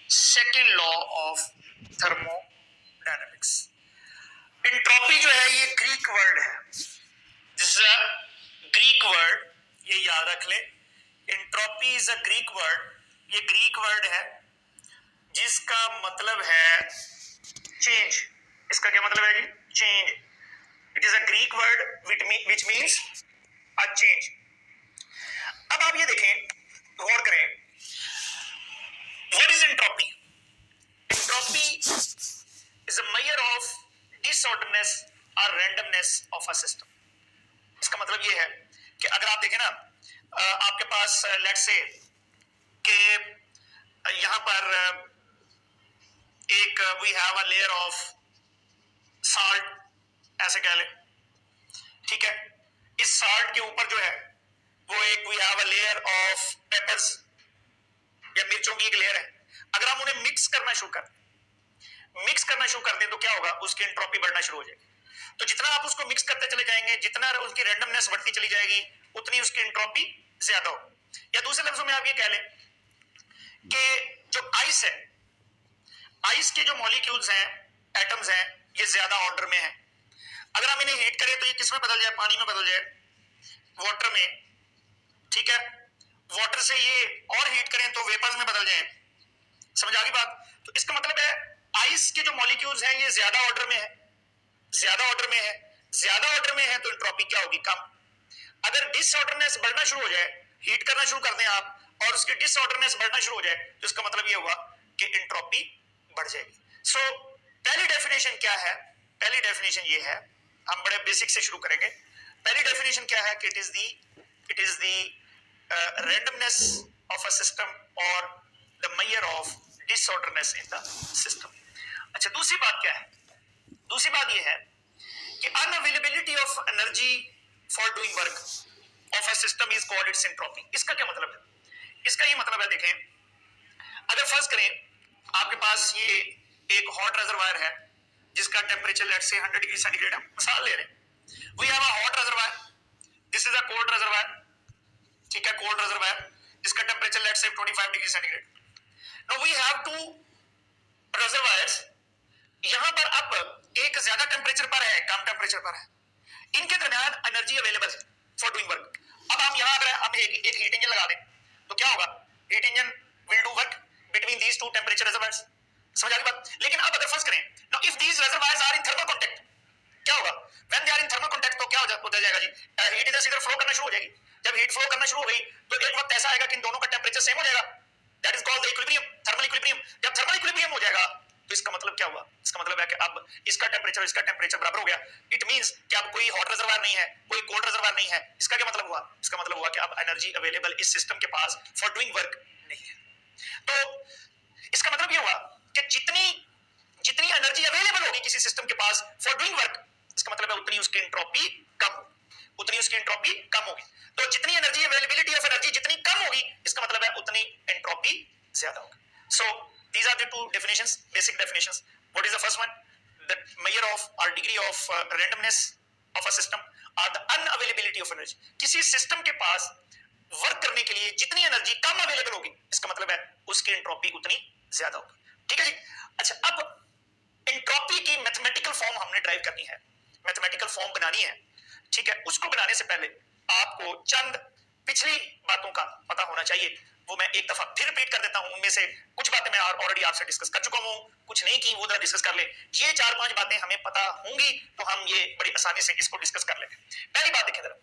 Second law of thermodynamics. Entropy जो है ये ग्रीक वर्ड है, this is a Greek word, ये याद रख ले। Entropy is a Greek word, ये ग्रीक वर्ड है जिसका मतलब है चेंज। इसका क्या मतलब है जी? Change. It is a Greek word which means a change. अब आप ये देखें, गौर करें, what is entropy? Entropy is a measure of disorderness और रैंडमनेस ऑफ अ सिस्टम। इसका मतलब ये है कि अगर आप देखें ना, आपके पास लेट्स से कि यहां पर एक we have a layer of salt, ऐसे कह ले, ठीक है। इस साल्ट के ऊपर जो है वो एक we have a layer of peppers या मिर्चों की एक लेयर है। अगर हम उन्हें मिक्स करना शुरू कर दें तो क्या होगा? उसकी एंट्रोपी बढ़ना शुरू हो जाएगी। तो जितना आप उसको मिक्स करते चले जाएंगे, जितना उसकी रैंडमनेस बढ़ती चली जाएगी, उतनी उसकी एंट्रोपी ज्यादा होगी। या दूसरे लफ्जों में आप ये कह लें कि जो आइस है, आइस के जो मॉलिक्यूल्स हैं, एटम्स हैं, ये ज्यादा ऑर्डर में है। अगर हम इन्हें हीट करें तो ये किस में बदल जाए? पानी में बदल जाए, वाटर में, ठीक है। वाटर से ये और हीट करें तो वेपर्स में बदल जाए। समझ आ गई बात? तो इसका मतलब है आइस के जो मॉलिक्यूल्स हैं ये ज्यादा ऑर्डर में है, ज्यादा ऑर्डर में है, ज्यादा ऑर्डर में है, तो एंट्रोपी क्या होगी? कम। अगर डिसऑर्डरनेस बढ़ना शुरू हो जाए, हीट करना शुरू कर दें आप और उसकी डिसऑर्डरनेस बढ़ना शुरू हो जाए, तो इसका मतलब ये हुआ कि एंट्रोपी बढ़ जाएगी। सो पहली डेफिनेशन क्या है? पहली डेफिनेशन ये है, हम बड़े बेसिक से शुरू करेंगे। पहली डेफिनेशन क्या है कि it is the randomness of a system और the measure of disorderness in the system. अच्छा, दूसरी बात क्या है? दूसरी बात ये है कि unavailability of energy for doing work of a system is called its entropy. इसका क्या मतलब है? इसका ये मतलब है, देखें, अगर फर्ज करें आपके पास ये एक हॉट रिजर्वायर है जिसका टेम्परेचर लेट्स से 100 डिग्री सेंटीग्रेड है, मिसाल ले रहे हैं। We have a hot reservoir, this is a cold reservoir, ठीक है, कोल्ड रिजर्वायर जिसका temperature let's say 25 degree centigrade. Now we have two reservoirs, यहां पर अब एक ज्यादा टेम्परेचर पर है, कम टेम्परेचर पर है, इनके दरमियान एनर्जी अवेलेबल है फॉर डूइंग वर्क। अब हम यहां अगर हम एक हीट इंजन लगा दें तो क्या होगा? Heat engine will do work between these two temperature reservoirs. समझ आ गई बात? लेकिन अब अगर फर्ज करें, now if these reservoirs are in thermal contact, क्या होगा? When they are in thermal contact तो क्या हो जाएगा जी? हीट इधर से इधर फ्लो करना शुरू हो जाएगी। जब हीट फ्लो करना शुरू हो गई तो एक वक्त ऐसा आएगा कि इन दोनों का टेम्परेचर सेम हो जाएगा। That is called the equilibrium, thermal equilibrium. जब थर्मल इक्विलिब्रियम हो जाएगा तो इसका मतलब क्या हुआ? इसका मतलब है कि अब इसका टेम्परेचर इसका टेम्परेचर बराबर हो गया। इट मींस कि अब कोई हॉट रिजर्वायर नहीं है, कोई कोल्ड रिजर्वायर नहीं है। इसका क्या मतलब हुआ? इसका मतलब हुआ कि अब एनर्जी अवेलेबल इस सिस्टम के पास फॉर डूइंग वर्क नहीं है। तो इसका मतलब ये हुआ कि जितनी जितनी एनर्जी अवेलेबल होगी किसी सिस्टम के पास फॉर डूइंग वर्क, इसका मतलब है उतनी उसकी एंट्रोपी कम होगी, उतनी उसकी एंट्रोपी कम होगी। तो जितनी एनर्जी अवेलेबिलिटी ऑफ एनर्जी जितनी कम होगी, इसका मतलब है उतनी एंट्रोपी ज्यादा होगी। सो these are the two definitions, basic definitions. What is the first one? The measure of or degree of randomness of a system or the unavailability of energy. किसी system के पास वर्क करने के लिए जितनी एनर्जी कम available होगी, इसका मतलब है उसकी एंट्रोपी उतनी ज्यादा होगी। ठीक है जी। अच्छा, अब एंट्रोपी की मैथमेटिकल फॉर्म हमने ड्राइव करनी है, मैथमेटिकल फॉर्म बनानी है, ठीक है। उसको बनाने से पहले आपको चंद पिछली बातों का पता होना चाहिए। वो मैं एक दफा फिर रिपीट कर देता हूं, उनमें से कुछ बातें मैं ऑलरेडी आपसे डिस्कस कर चुका हूं, कुछ नहीं की, वो जरा डिस्कस कर ले। ये 4-5 बातें हमें पता होंगी तो हम ये बड़ी आसानी से इसको डिस्कस कर लेंगे। पहली बात देखिए जरा,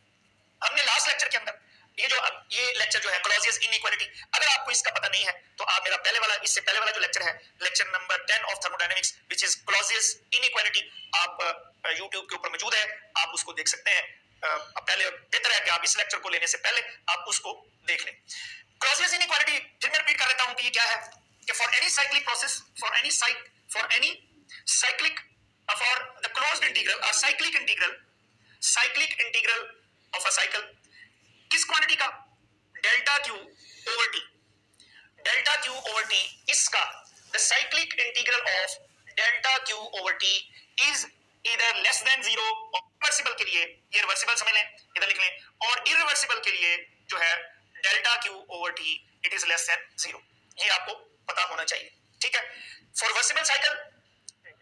हमने लास्ट लेक्चर के अंदर ये लेक्चर जो है क्लॉजियस इनइक्वालिटी, अगर आपको इसका पता नहीं है तो आप मेरा इससे पहले वाला जो लेक्चर है, lecture number 10 of thermodynamics which is Clausius inequality, आप YouTube के ऊपर मौजूद है, आप उसको देख सकते हैं। पहले बेहतर है कि आप इस लेक्चर को लेने से पहले आप उसको देख लें। क्लॉजियस इनइक्वालिटी फिर मैं रिपीट कर देता हूं कि ये क्या है, कि for any cyclic process, for any cyclic for the closed integral और cyclic integral of a cycle, किस क्वांटिटी का? Delta Q over T, delta Q over T, इसका the cyclic integral of delta Q over T is इधर less than zero. Reversible के लिए ये reversible समझ लें, इधर लिख लें, और इरिवर्सिबल के लिए जो है delta Q over T it is less than zero. ये आपको पता होना चाहिए। ठीक है। For reversible cycle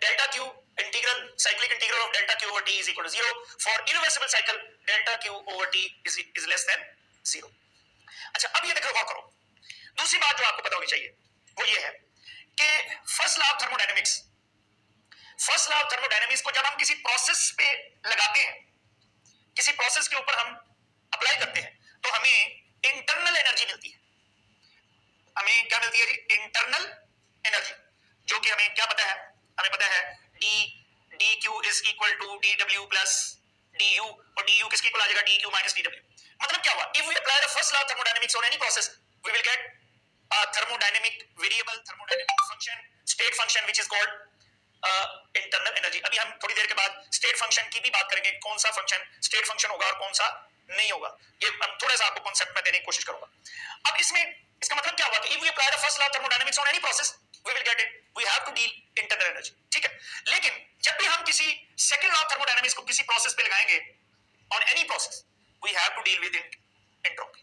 delta Q integral cyclic integral of delta Q over T is equal to 0। For irreversible cycle delta Q over T is less than 0। अच्छा, अब ये देखो, गौर करो, दूसरी बात जो आपको पता होनी चाहिए वो ये है कि first law of thermodynamics, first law of thermodynamics को जब हम किसी प्रोसेस पे लगाते हैं, किसी प्रोसेस के ऊपर हम अप्लाई करते हैं, तो हमें इंटरनल एनर्जी मिलती है। हमें क्या मिलती है जी? इंटरनल एनर्जी, जो कि हमें क्या पता है? हमें पता है D Q is equal to D W plus D U, और डी यू किसके इक्वल आ जाएगा? D Q minus D W. मतलब क्या हुआ? If we apply the first law of thermodynamics on any process, we will get a thermodynamic variable, thermodynamic function, state function which is called internal energy। अभी हम थोड़ी देर के बाद state function की भी बात करेंगे, कौन सा फंक्शन स्टेट फंक्शन होगा और कौन सा नहीं होगा, ये थोड़ा सा आपको कॉन्सेप्ट में देने की कोशिश करूंगा। अब इसमें इसका मतलब क्या हुआ कि if we apply the first law of thermodynamics on any process, we will get it, we have to deal internal energy, ठीक है। लेकिन जब भी हम किसी सेकंड लॉ ऑफ थर्मोडायनेमिक्स को किसी प्रोसेस पे लगाएंगे, on any process, we have to deal with entropy।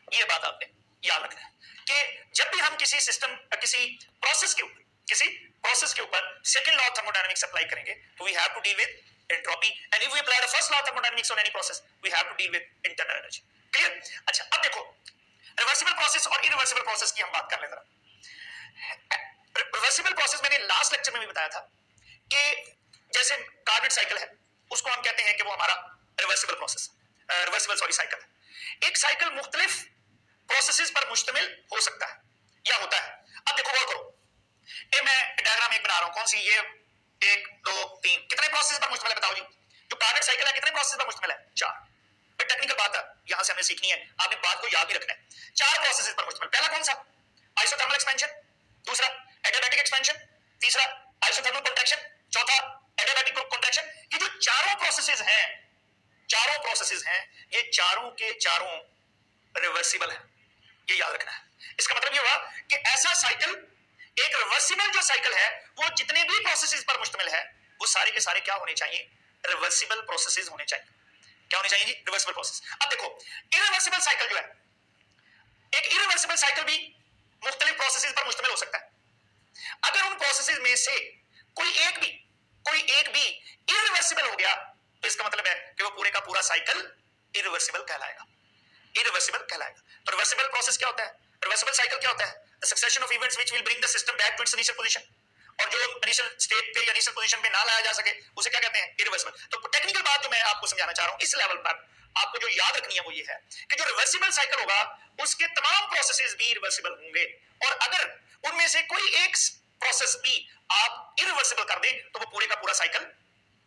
ये बात आपने याद रखना है कि जब भी हम किसी सिस्टम, किसी प्रोसेस के ऊपर second law of thermodynamics apply करेंगे, तो we have to deal with entropy, and if we apply the first law of thermodynamics on any process, we have to deal with internal energy. Clear? अच्छा, अब देखो, reversible process और irreversible process की हम बात कर लेते हैं। रिवर्सिबल प्रोसेस मैंने लास्ट लेक्चर में भी बताया था कि जैसे कार्बन साइकिल है, उसको हम कहते हैं कि वो हमारा रिवर्सिबल प्रोसेस, रिवर्सिबल साइकिल है। एक साइकिल मुख्तलिफ प्रोसेसेस पर मुश्तमिल हो सकता है या होता है। अब देखो, गौर करो, ये मैं डायग्राम एक बना रहा हूं, कौन सी? ये 1 2 3, कितने प्रोसेस पर मुश्तमिल है बताओ जी? जो कार्बन साइकिल है कितने प्रोसेस पर मुश्तमिल है? 4। बट टेक्निकल बात है, यहां से हमें सीखनी है, आपने बात को याद भी रखना है। 4 प्रोसेसेस पर मुश्तमिल। पहला कौन सा? आइसोथर्मल एक्सपेंशन, दूसरा एडियाबैटिक एक्सपेंशन, तीसरा आइसोथर्मल कॉन्ट्रैक्शन, चौथा एडियाबैटिक कॉन्ट्रैक्शन। ये जो चारों प्रोसेसेस हैं, ये चारों के चारों रिवर्सिबल है, ये याद रखना है। इसका मतलब ये हुआ कि ऐसा साइकिल, एक रिवर्सिबल जो साइकिल है, वो जितने भी प्रोसेसेस पर मुश्तमिल है, वो सारे के सारे क्या होने चाहिए? रिवर्सिबल प्रोसेसेस होने चाहिए। क्या होने चाहिए जी? Reversible process. अब देखो, इरिवर्सिबल साइकिल जो है, एक इरिवर्सिबल साइकिल भी मुख्तलिफ प्रोसेसेस पर मुश्तमिल हो सकता है। अगर उन प्रोसेसेस में से कोई एक भी इरिवर्सिबल हो गया, तो इसका मतलब है कि वो पूरे का पूरा साइकिल इरिवर्सिबल कहलाएगा, इरिवर्सिबल कहलाएगा। तो रिवर्सिबल प्रोसेस क्या होता है? रिवर्सिबल साइकिल क्या होता है? The succession of events which will bring the system back to its initial position, और जो इनिशियल स्टेट पे या इनिशियल पोजीशन पे ना लाया जा सके, उसे क्या कहते हैं? इरिवर्सिबल। तो टेक्निकल बात जो मैं आपको समझाना चाह रहा हूं इस लेवल पर, आपको जो याद रखनी है वो ये है कि जो रिवर्सिबल साइकिल होगा, उसके तमाम प्रोसेसेस भी रिवर्सिबल होंगे, और अगर उनमें से कोई एक प्रोसेस भी आप इरिवर्सिबल कर दें, तो वो पूरे का पूरा साइकिल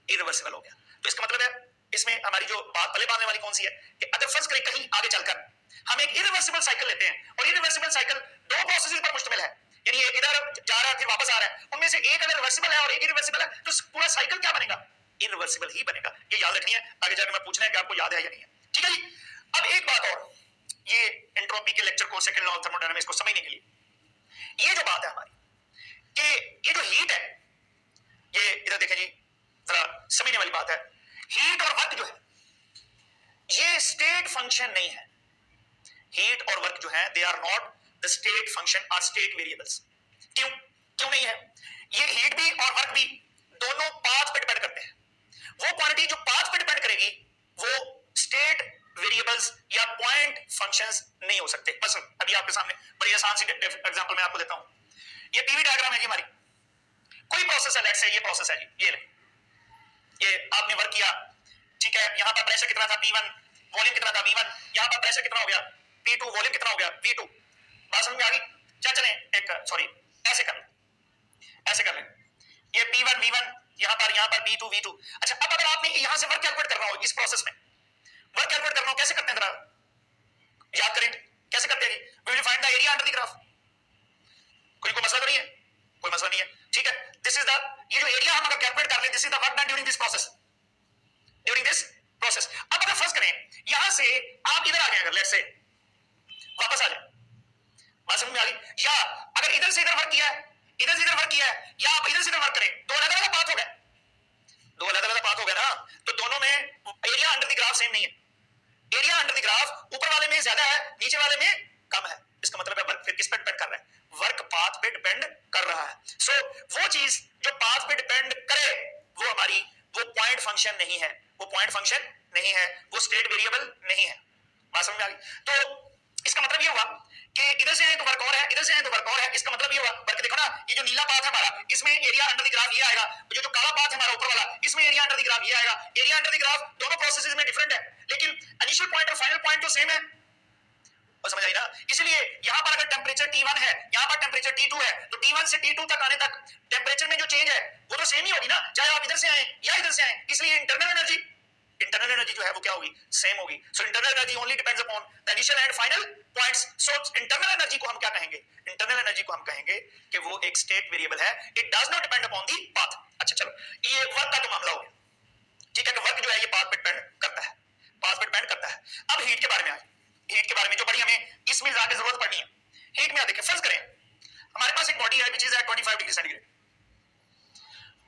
इरिवर्सिबल हो गया। तो इसका मतलब है, इसमें हमारी जो बात तले बांधने वाली कौन सी है कि अगर फर्ज करें कहीं आगे चलकर हम एक इरिवर्सिबल साइकिल लेते हैं, और इरिवर्सिबल साइकिल 2 प्रोसेसेस पर मुश्तमिल है, यानी एक इधर जा रहा है फिर वापस आ रहा है, उनमें से एक अगर रिवर्सिबल है और एक इरिवर्सिबल है, तो पूरा साइकिल क्या बनेगा? इरिवर्सिबल ही बनेगा। ये याद रखनी है, आगे जाकर मैं पूछना है कि आपको याद है या नहीं है। ठीक है जी। अब एक बात और, ये एंट्रोपी के लेक्चर को, सेकंड लॉ ऑफ थर्मोडायनामिक्स को समझने के लिए, ये जो बात है हमारी कि ये जो हीट है, ये इधर देखें जी, जरा समझने वाली बात है। हीट और वर्क जो है, ये स्टेट फंक्शन नहीं है। हीट और वर्क जो है, they are not the state function और स्टेट वेरिएबल्स। क्यों नहीं है? ये हीट भी और वर्क भी दोनों पाथ पे डिपेंड करते हैं। वो क्वांटिटी जो पाथ पे डिपेंड करेगी, वो स्टेट वेरिएबल्स या पॉइंट फंक्शंस नहीं हो सकते। बस अभी आपके सामने बड़ी आसान सी एग्जांपल मैं आपको देता हूं। ये पीवी डायग्राम है जी हमारी, कोई प्रोसेस है, लेट्स से ये प्रोसेस है जी, ये आपने वर्क किया, ठीक है। यहां पर प्रेशर कितना था? P1, वॉल्यूम कितना था? V1। यहां पर प्रेशर कितना हो गया? P2, वॉल्यूम कितना हो गया? V2। बात समझ में आ गई? चलें एक, सॉरी, ऐसे कर लें, ये P1 V1, यहां पर P2 V2। अच्छा, अब अगर आपने यहां से वर्क कैलकुलेट करना हो, इस प्रोसेस में वर्क कैलकुलेट करना हो, कैसे करते हैं? जरा याद करें, कैसे करते हैं? We will find the area under the graph. कोई मसला तो नहीं है? कोई मसला नहीं है, ठीक है। दिस इज द, ये जो एरिया हम अगर कैलकुलेट कर लें, this is the work done during this process, अब अगर फर्ज करें यहां से आप इधर आ जाए, अगर लेट्स से वापस आ जाए, बात समझ में आ गई? या अगर इधर से इधर वर्क किया है, इधर से इधर वर्क किया है, या आप इधर से इधर वर्क करें, दो अलग अलग पाथ हो गए, दो अलग अलग पाथ हो गए ना, तो दोनों में area under the graph same नहीं है। एरिया अंडर द ग्राफ ऊपर वाले में ज्यादा है, नीचे वाले में कम है। इसका मतलब है वर्क फिर किस पर डिपेंड कर रहा है? वर्क पाथ पे डिपेंड कर रहा है. सो वो चीज जो पाथ पे डिपेंड करे वो हमारी वो पॉइंट फंक्शन नहीं है, वो पॉइंट फंक्शन नहीं है, वो स्टेट वेरिएबल नहीं है. बात समझ में आ गई? तो इसका मतलब ये हुआ कि इधर से आए तो वर्क और है, इधर से आए तो वर्क और है. इसका मतलब ये हुआ वर्क देखो ना, ये जो नीला पाथ है हमारा, इसमें एरिया अंडर द ग्राफ ये आएगा, जो काला पाथ है हमारा ऊपर वाला, इसमें एरिया अंडर द ग्राफ ये आएगा. एरिया अंडर द ग्राफ दोनों प्रोसेसेस में डिफरेंट है, लेकिन इनिशियल पॉइंट और फाइनल पॉइंट तो सेम है. और समझ आई ना? इसलिए यहां पर अगर टेंपरेचर T1 है, यहां पर टेंपरेचर T2 है, तो T1 से T2 तक आने तक टेंपरेचर में जो चेंज है वो तो सेम ही होगी ना, चाहे आप इधर से आए या इधर से आए. इसलिए इंटरनल एनर्जी जो है वो क्या होगी? सेम होगी. So internal energy only depends upon the initial and final points. So internal energy को हम क्या कहेंगे? इंटरनल एनर्जी को हम कहेंगे कि वो एक स्टेट वेरिएबल है. It does not depend upon the path. अच्छा चलो, ये वर्क का तो मामला हो गया, ठीक है, कि वर्क जो है ये पाथ पे डिपेंड करता है, पाथ पे डिपेंड करता है. अब हीट के बारे में आए, हीट के बारे में जो बड़ी हमें इसमें ज्यादा जरूरत पड़नी है. हीट में देखिए, फर्ज करें हमारे पास एक बॉडी है which is at 25 degree centigrade.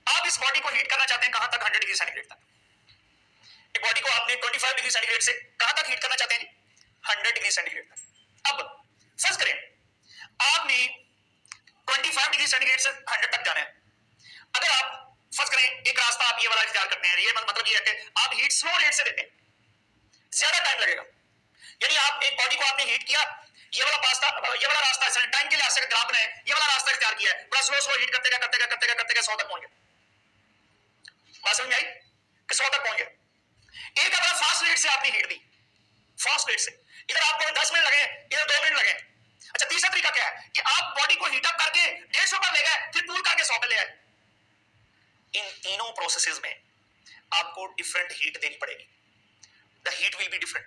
आप इस बॉडी को हीट करना चाहते हैं कहां तक? 100 डिग्री सेंटीग्रेड तक. एक बॉडी को आपने 25 डिग्री सेंटीग्रेड से कहां तक हीट करना चाहते हैं? 100 डिग्री सेंटीग्रेड तक. अब फर्ज करें आपने 25 डिग्री सेंटीग्रेड से 100 तक जाना है. अगर आप फर्ज करें एक रास्ता आप ये वाला इख्तियार करते हैं, ये मतलब ये है कि आप हीट स्लो रेट से देते हैं, ज्यादा टाइम लगेगा. यानी आप एक बॉडी को आपने हीट किया, ये वाला रास्ता टाइम के लिहाज से ग्राफ बनाए, ये वाला रास्ता इख्तियार किया है, बड़ा स्लो हीट करते गए 100 तक पहुंच गए. बात समझ में आई कि 100 तक पहुंच गए. एक अगर फास्ट रेट से आपने हीट दी, फास्ट रेट से, इधर आपको 10 मिनट लगे, इधर 2 मिनट लगे. अच्छा, तीसरा तरीका क्या है कि आप बॉडी को हीट अप करके 150 पर ले गए, फिर कूल करके 100 पर ले आए. इन तीनों प्रोसेसेस में आपको डिफरेंट हीट देनी पड़ेगी. The heat will be different.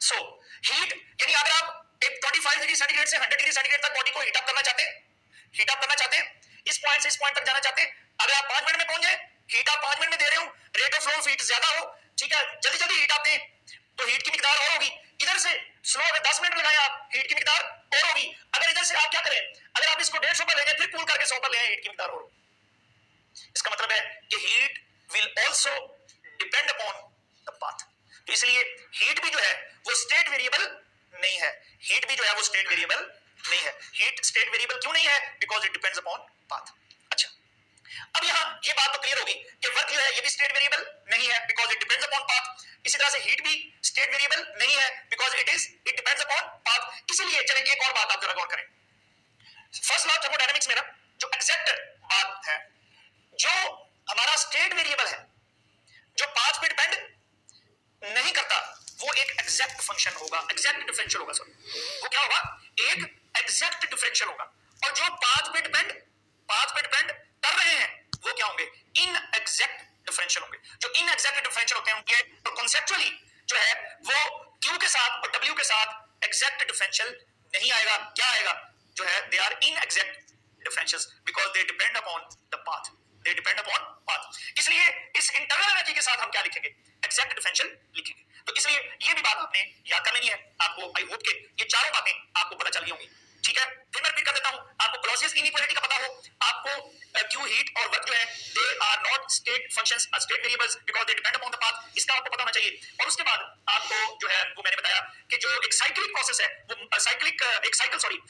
So heat यानी अगर आप एक 25 डिग्री सेंटीग्रेड से 100 डिग्री सेंटीग्रेड तक बॉडी को हीट अप करना चाहते हैं, इस पॉइंट से इस पॉइंट तक जाना चाहते हैं, अगर आप 5 मिनट में पहुंच जाए, हीट आप 5 मिनट में दे रहे हो, rate of flow of heat ज्यादा हो, ठीक है, जल्दी जल्दी हीट आप दें तो हीट की मिकदार और होगी. इधर से स्लो अगर 10 मिनट लगाए आप, हीट की मिकदार और होगी. अगर इधर से आप क्या करें, अगर आप इसको 150 पर ले जाए, फिर कूल करके 100 पर ले आए, हीट की मिकदार और. इसका मतलब है कि heat will also depend upon the path. तो इसलिए हीट भी जो है वो स्टेट वेरिएबल नहीं है. हीट भी जो है वो स्टेट वेरिएबल नहीं है. हीट स्टेट वेरिएबल क्यों नहीं है? Because it depends upon path. अच्छा, अब यहां ये बात तो क्लियर होगी कि वर्क जो है ये भी स्टेट वेरिएबल नहीं है because it depends upon path. इसी तरह से हीट भी स्टेट वेरिएबल नहीं है because it depends upon path. इसलिए चलिए एक और बात आप जरा गौर करें. फर्स्ट लॉ थर्मोडायनामिक्स में ना जो एग्जैक्ट बात है, जो हमारा स्टेट वेरिएबल है, जो पाथ पे डिपेंड नहीं करता, वो एक एग्जैक्ट फंक्शन होगा, एग्जैक्ट डिफरेंशियल होगा. सॉरी, वो क्या होगा? एक एग्जैक्ट डिफरेंशियल होगा. और जो पाथ पे डिपेंड कर रहे हैं वो क्या होंगे? इन एग्जैक्ट डिफरेंशियल होंगे. जो इन एग्जैक्ट डिफरेंशियल होते हैं उनके कॉन्सेप्चुअली जो है वो Q के साथ और W के साथ एग्जैक्ट डिफरेंशियल नहीं आएगा. क्या आएगा? जो है they are inexact differentials because they depend upon the path. They depend upon path. इसलिए इस इंटरनल एनर्जी के साथ हम क्या लिखेंगे? एग्जैक्ट डिफरेंशियल लिखेंगे. तो इसलिए ये भी बात आपने याद कर लेनी है. आपको आई होप के ये चारों बातें आपको पता चल गई होंगी. ठीक है, फिर मैं रिपीट कर देता हूं. आपको क्लॉसियस इनइक्वालिटी का पता हो, आपको क्यू हीट और वर्क जो है they are not state functions, state variables because they depend upon the path. इसका आपको पता होना चाहिए. और उसके बाद आपको जो है वो मैंने बताया कि जो एक साइक्लिक प्रोसेस है, वो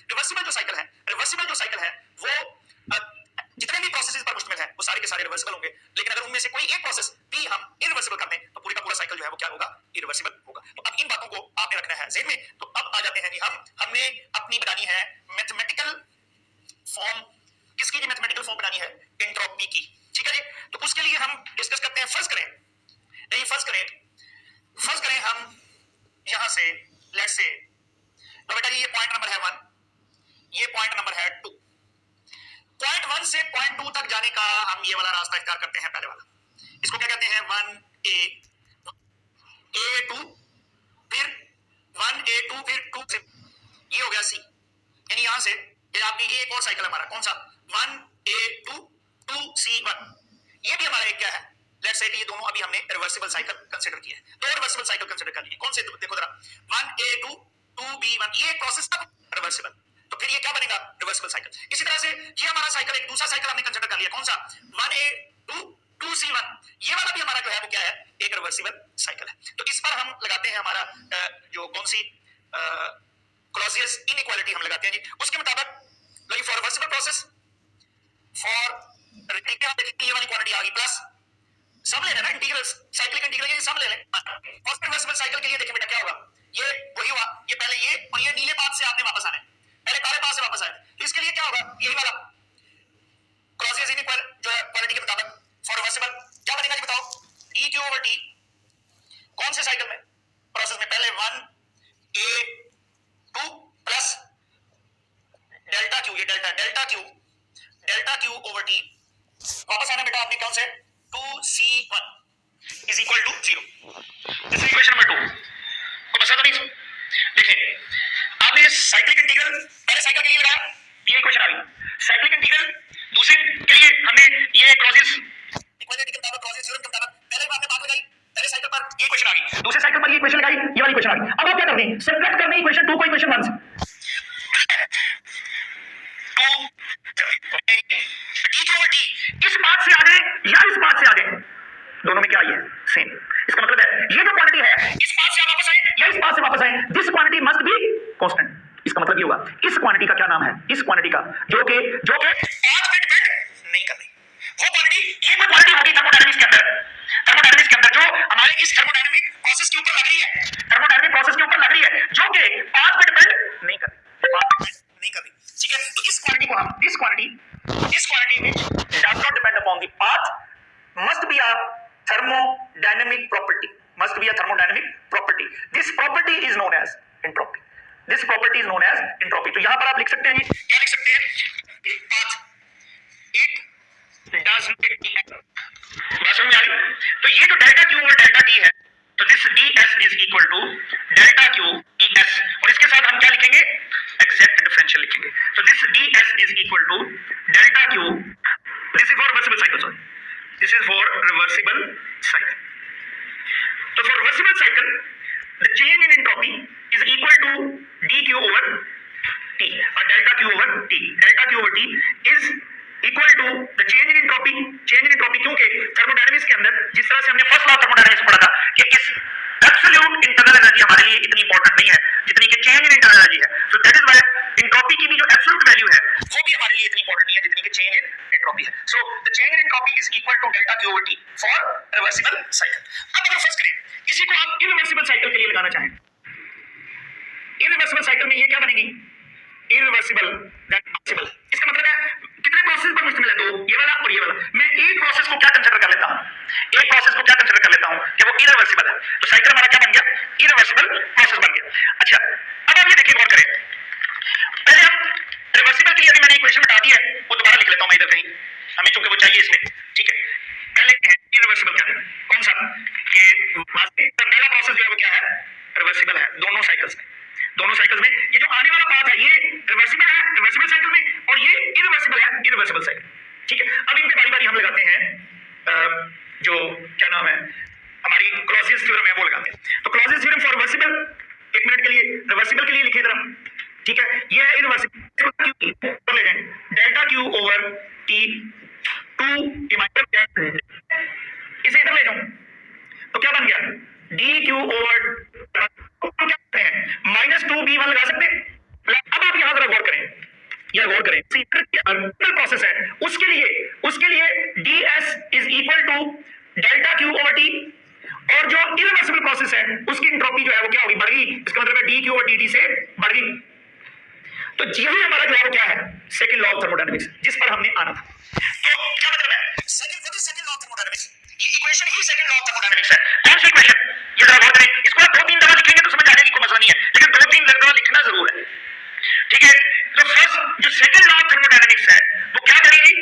रिवर्सिबल जो साइकिल है वो जितने भी प्रोसेसेस पर मुश्तमिल है वो सारे के सारे रिवर्सिबल होंगे. लेकिन अगर उनमें से कोई एक प्रोसेस भी हम इरिवर्सिबल कर दें तो पूरा का पूरा साइकिल जो है वो क्या होगा? इरिवर्सिबल होगा. तो अब इन बातों को आपने रखना है ज़हन में. तो अब आ जाते हैं जी, हमने अपनी बनानी है मैथमेटिकल फॉर्म. किसकी जी मैथमेटिकल फॉर्म बनानी है? एंट्रोपी की. ठीक है जी. तो उसके लिए हम डिस्कस करते हैं. फर्ज करें हम यहां से लेट्स से, तो बेटा जी ये पॉइंट नंबर है 1, ये पॉइंट नंबर है 2. पॉइंट 1 से पॉइंट 2 तक जाने का हम ये वाला रास्ता इख्तियार करते हैं. पहले वाला, इसको क्या कहते हैं? 1A, A2, फिर 1A2, फिर 2 से ये हो गया C. यानी यहां से ये आपकी एक और साइकिल हमारा कौन सा? 1A2, 2C1. ये भी हमारा एक क्या है? लेट्स से ये दोनों अभी हमने रिवर्सिबल साइकिल कंसीडर किए. दो रिवर्सिबल साइकिल कंसीडर कर लिए. कौन से? देखो जरा, 1A2, 2B1. ये प्रोसेस तक रिवर्सिबल. तो फिर ये क्या बनेगा? Reversible cycle. इसी तरह से ये हमारा साइकिल, एक दूसरा साइकिल हमने कंसीडर कर लिया. कौन सा? 1A2, 2C1. ये वाला भी हमारा जो है वो क्या है? एक रिवर्सिबल साइकिल है. तो इस पर हम लगाते हैं हमारा जो कौन सी क्लॉसियस इनइक्वालिटी हम लगाते हैं जी. उसके मुताबिक लो फॉर रिवर्सिबल प्रोसेस फॉर ये वाली क्वांटिटी आ गई प्लस सब ले लेना इंटीग्रल साइक्लिक इंटीग्रल ये सब ले लें और रिवर्सिबल साइकिल के लिए देखिए बेटा क्या होगा ये वही हुआ ये पहले ये और ये नीले पाथ से आपने वापस आना है पहले काले पाथ से वापस आए तो इसके लिए क्या होगा यही वाला क्रॉसियस इनइक्वल जो है क्वालिटी के मुताबिक फॉर रिवर्सिबल क्या बनेगा ये बताओ dq/t कौन से साइकिल में प्रोसेस में पहले 1a 2 प्लस डेल्टा q ये डेल्टा q/t वापस आना बेटा आपने कौन से 2c1 is equal to 0 this is equation number 2 को बस तो नहीं देखें आपने साइक्लिक इंटीग्रल पहले साइकिल के लिए लगाया ये इक्वेशन आ गई साइक्लिक इंटीग्रल दूसरे के लिए हमने ये क्रॉसियस इक्वालिटी के मुताबिक क्रॉसियस थ्योरम के मुताबिक पहले आपने बात लगाई पहले साइकिल पर ये इक्वेशन आ गई दूसरे साइकिल पर ये इक्वेशन लगाई ये वाली इक्वेशन आ गई अब आप क्या कर रहे हैं सब्ट्रैक्ट करना है इक्वेशन 2 को इक्वेशन 1 से dq/t इस बात से आगे या इस बात से आगे दोनों में क्या आई है सेम इसका मतलब है ये जो क्वांटिटी है इस बात से वापस आए या इस बात से वापस आए this quantity must be constant इसका मतलब ये होगा इस क्वांटिटी का क्या नाम है इस क्वांटिटी का जो कि 5 पे डिपेंड नहीं कर रही वो क्वांटिटी ये कोई क्वांटिटी होगी थर्मोडायनामिक्स के अंदर जो हमारे इस थर्मोडायनामिक प्रोसेस के ऊपर लग रही है थर्मोडायनामिक प्रोसेस के ऊपर लग रही है जो कि 5 पे डिपेंड नहीं कर रही ठीक है तो इस क्वांटिटी को हम this quantity which does not depend upon the path must be a thermodynamic property this property is known as entropy तो यहां पर आप लिख सकते हैं जी क्या लिख सकते हैं path it does not बात समझ में आ रही तो ये जो डेल्टा q और डेल्टा t है तो this ds is equal to delta q es और इसके साथ हम क्या लिखेंगे एग्जैक्ट डिफरेंशियल लिखेंगे तो this ds is equal to delta q this is for reversible cycle sorry This is for reversible cycle. So for reversible cycle, the change in entropy is equal to dq/t or delta q/t. Delta q/t is equal to the change in entropy. Change in entropy क्योंकि thermodynamics के अंदर जिस तरह से हमने first law thermodynamics पढ़ा था कि इस एब्सोल्यूट इंटरनल एनर्जी हमारे लिए इतनी इंपॉर्टेंट नहीं है जितनी कि चेंज इन इंटरनल एनर्जी है. So that is why entropy की भी जो एब्सोल्यूट वैल्यू है वो भी हमारे लिए इतनी इंपॉर्टेंट नहीं है जितनी कि चेंज इन एंट्रोपी है. So the change in entropy is equal to delta q/t for reversible cycle. अब अगर फर्स्ट करें इसी को आप इरिवर्सिबल साइकिल के लिए लगाना चाहें, इरिवर्सिबल साइकिल में ये क्या बनेगी इरिवर्सिबल रिवर्सिबल. इसका मतलब है कितने प्रोसेस पर मुश्तमिल है, दो, ये वाला और ये वाला. मैं एक प्रोसेस को क्या कंसीडर कर लेता हूं, एक प्रोसेस को क्या कंसीडर कर लेता हूं कि वो इरिवर्सिबल है. तो साइकिल हमारा क्या बन गया इरिवर्सिबल प्रोसेस बन गया. अच्छा अब आप ये देखिए गौर करें, पहले हम रिवर्सिबल के लिए अभी मैंने इक्वेशन बता दी है वो दोबारा लिख लेता हूं मैं इधर कहीं, हमें चूंकि वो चाहिए इसमें. ठीक है पहले इरिवर्सिबल क्या है, कौन सा ये पहला प्रोसेस जो है वो क्या है रिवर्सिबल है. दोनों साइकिल्स में ये जो आने वाला पाथ है ये रिवर्सिबल है रिवर्सिबल साइकिल में और ये इरिवर्सिबल है इरिवर्सिबल साइकिल. ठीक है अब इन पे बारी बारी हम लगाते हैं जो क्या नाम है हमारी क्लॉसियस थ्योरम है वो लगाते हैं. तो क्लॉसियस थ्योरम फॉर रिवर्सिबल एक मिनट के लिए रिवर्सिबल के लिए लिखे जरा. ठीक है ये है इरिवर्सिबल ले जाएं डेल्टा q/t 2 इसे इधर ले जाऊं तो क्या बन गया dq/t -2b1 लगा सकते हैं. अब आप यहां जरा गौर करें प्रोसेस है उसके लिए ds is equal to delta q/t और जो इरिवर्सिबल प्रोसेस है उसकी एंट्रोपी जो है वो क्या होगी बढ़ गई. इसका मतलब है dq/dt से बढ़ गई. तो यही हमारा जो है क्या है सेकंड लॉ ऑफ थर्मोडायनामिक्स जिस पर हमने आना था. तो क्या मतलब है सेकंड लॉ ऑफ थर्मोडायनामिक्स ये equation he second law of thermodynamics है. कौन सी इक्वेशन ये जरा गौर करें, इसको आप 2-3 दफा लिखेंगे तो समझ आ जाएगी, कोई मसला नहीं है, लेकिन 2-3 दफा लिखना जरूर है. ठीक है तो फर्स्ट जो सेकंड लॉ ऑफ थर्मोडायनामिक्स है वो क्या करेगी,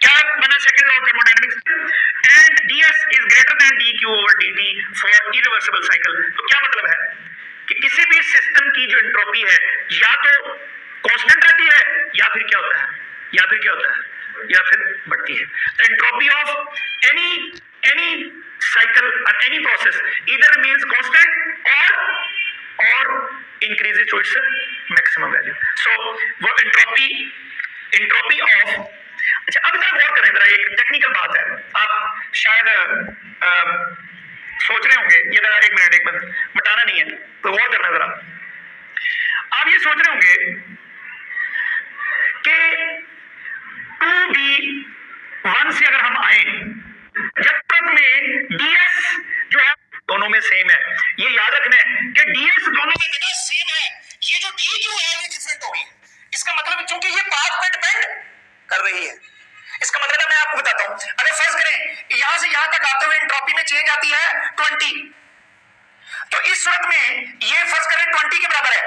क्या बना second law of thermodynamics and ds is greater than dq/dt for irreversible cycle. तो क्या मतलब है कि किसी भी सिस्टम की जो एंट्रोपी है या तो कांस्टेंट रहती है या फिर क्या होता है या फिर बढ़ती है. एंट्रोपी ऑफ एनी साइकिल और any process either remains constant or increases to its maximum value. So वो एंट्रोपी ऑफ. अच्छा अब जरा गौर करें, जरा एक टेक्निकल बात है, आप शायद सोच रहे होंगे ये जरा एक मिनट बताना नहीं है तो गौर करना जरा. आप ये सोच रहे होंगे कि 2d1 से अगर हम आए, जब तक में ds जो है दोनों में सेम है, ये याद रखना है कि ds दोनों में बेटा सेम है, ये जो dq है ये डिफरेंट होगी। इसका मतलब है चूंकि ये पाथ पे डिपेंड कर रही है, इसका मतलब है मैं आपको बताता हूं, अगर फर्ज करें यहां से यहां तक आते हुए एंट्रोपी में चेंज आती है 20, तो इस सूरत में ये फर्ज करें 20 के बराबर है,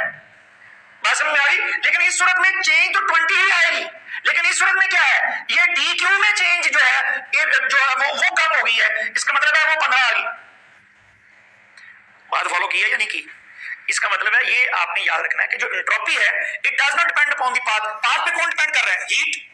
बात समझ में आ रही, लेकिन इस सूरत में चेंज तो 20 ही आएगी, लेकिन इस सूरत में क्या है, ये dq में चेंज जो है वो कम हो गई है, इसका मतलब है वो 15 आ गई। बात फॉलो की है या नहीं की? इसका मतलब है ये आपने याद रखना है कि जो एंट्रोपी है it does not depend upon the path, path पे कौन डिपेंड कर रहा है, हीट,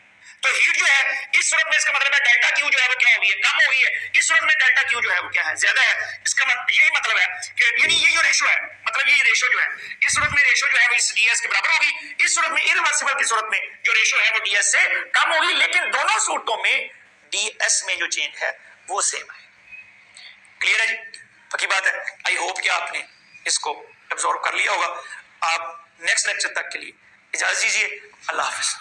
तो हीट जो है इस सूरत में इसका मतलब है डेल्टा क्यू जो है वो क्या हो गई है, कम हो गई है, इस सूरत में डेल्टा क्यू जो है वो क्या है, ज्यादा है। इसका यही मतलब है कि यानी ये जो रेशो है, मतलब ये रेशो जो है इस सूरत में रेशो जो है वो इस ds के बराबर होगी, इस सूरत में इरिवर्सिबल की सूरत में जो रेशो है वो ds से कम होगी, लेकिन दोनों सूरतों में ds में जो चेंज है वो सेम है। क्लियर है जी, पक्की बात है। आई होप कि आपने इसको एब्जॉर्व कर लिया होगा। आप नेक्स्ट लेक्चर तक के लिए इजाजत दीजिए, अल्लाह हाफिज।